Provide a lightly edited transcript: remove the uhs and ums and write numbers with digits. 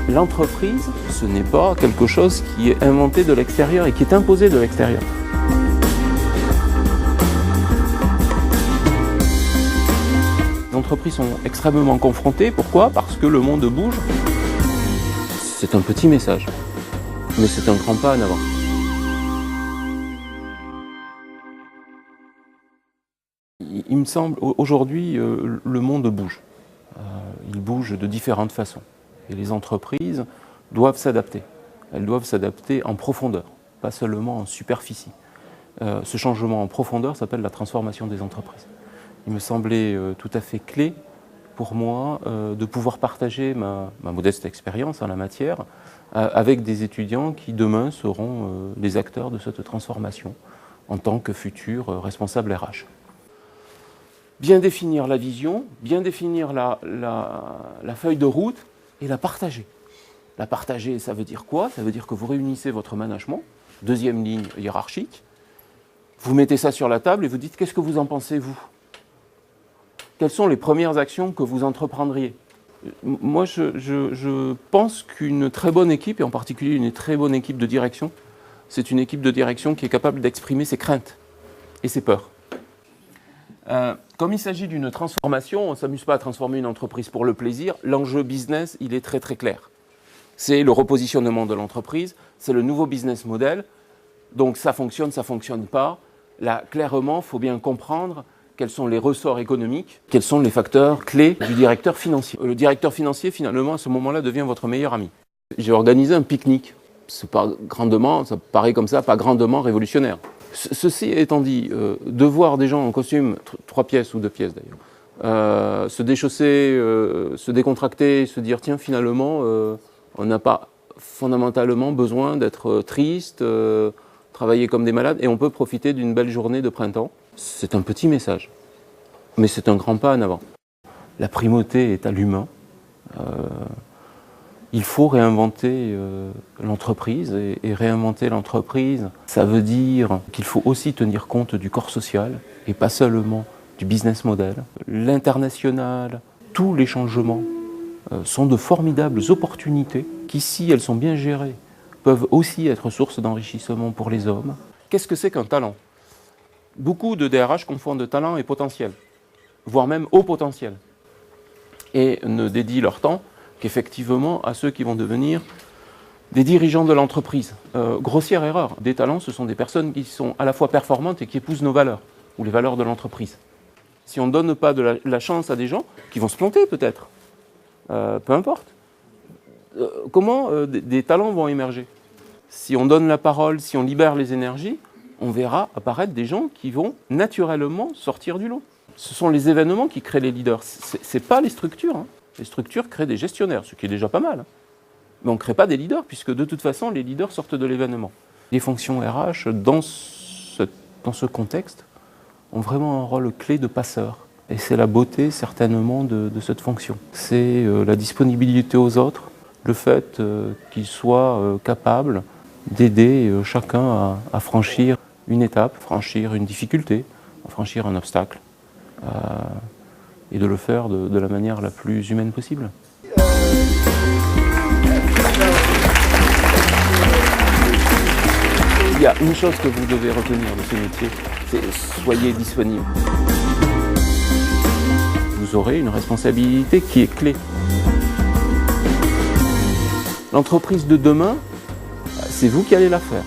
L'entreprise, ce n'est pas quelque chose qui est inventé de l'extérieur et qui est imposé de l'extérieur. Les entreprises sont extrêmement confrontées. Pourquoi? Parce que le monde bouge. C'est un petit message, mais c'est un grand pas en avant. Il me semble, aujourd'hui, le monde bouge. Il bouge de différentes façons. Et les entreprises doivent s'adapter. Elles doivent s'adapter en profondeur, pas seulement en superficie. Ce changement en profondeur s'appelle la transformation des entreprises. Il me semblait tout à fait clé pour moi de pouvoir partager ma modeste expérience en la matière avec des étudiants qui demain seront les acteurs de cette transformation en tant que futurs responsables RH. Bien définir la vision, bien définir la feuille de route et la partager. La partager, ça veut dire quoi? Ça veut dire que vous réunissez votre management, deuxième ligne hiérarchique, vous mettez ça sur la table et vous dites qu'est-ce que vous en pensez, vous? Quelles sont les premières actions que vous entreprendriez? Moi, je pense qu'une très bonne équipe, et en particulier une très bonne équipe de direction, c'est une équipe de direction qui est capable d'exprimer ses craintes et ses peurs. Comme il s'agit d'une transformation, on ne s'amuse pas à transformer une entreprise pour le plaisir. L'enjeu business, il est très très clair. C'est le repositionnement de l'entreprise, c'est le nouveau business model. Donc ça fonctionne pas. Là, clairement, il faut bien comprendre quels sont les ressorts économiques, quels sont les facteurs clés du directeur financier. Le directeur financier, finalement, à ce moment-là, devient votre meilleur ami. J'ai organisé un pique-nique. C'est pas grandement, ça paraît comme ça, pas grandement révolutionnaire. Ceci étant dit, de voir des gens en costume, 3 pièces ou 2 pièces d'ailleurs, se déchausser, se décontracter, se dire tiens finalement on n'a pas fondamentalement besoin d'être triste, travailler comme des malades et on peut profiter d'une belle journée de printemps. C'est un petit message, mais c'est un grand pas en avant. La primauté est à l'humain. Il faut réinventer l'entreprise et réinventer l'entreprise, ça veut dire qu'il faut aussi tenir compte du corps social et pas seulement du business model. L'international, tous les changements sont de formidables opportunités qui, si elles sont bien gérées, peuvent aussi être source d'enrichissement pour les hommes. Qu'est-ce que c'est qu'un talent? Beaucoup de DRH confondent talent et potentiel, voire même haut potentiel, et ne dédient leur temps qu'effectivement à ceux qui vont devenir des dirigeants de l'entreprise. Grossière erreur. Des talents, ce sont des personnes qui sont à la fois performantes et qui épousent nos valeurs, ou les valeurs de l'entreprise. Si on ne donne pas de la chance à des gens qui vont se planter peut-être, peu importe, comment des talents vont émerger? Si on donne la parole, si on libère les énergies, on verra apparaître des gens qui vont naturellement sortir du lot. Ce sont les événements qui créent les leaders, c'est pas les structures. Hein. Les structures créent des gestionnaires, ce qui est déjà pas mal. Mais on ne crée pas des leaders, puisque de toute façon, les leaders sortent de l'événement. Les fonctions RH, dans ce contexte, ont vraiment un rôle clé de passeur. Et c'est la beauté, certainement, de cette fonction. C'est la disponibilité aux autres, le fait qu'ils soient capables d'aider chacun à franchir une étape, franchir une difficulté, à franchir un obstacle. Et de le faire de la manière la plus humaine possible. Il y a une chose que vous devez retenir de ce métier, c'est soyez disponible. Vous aurez une responsabilité qui est clé. L'entreprise de demain, c'est vous qui allez la faire.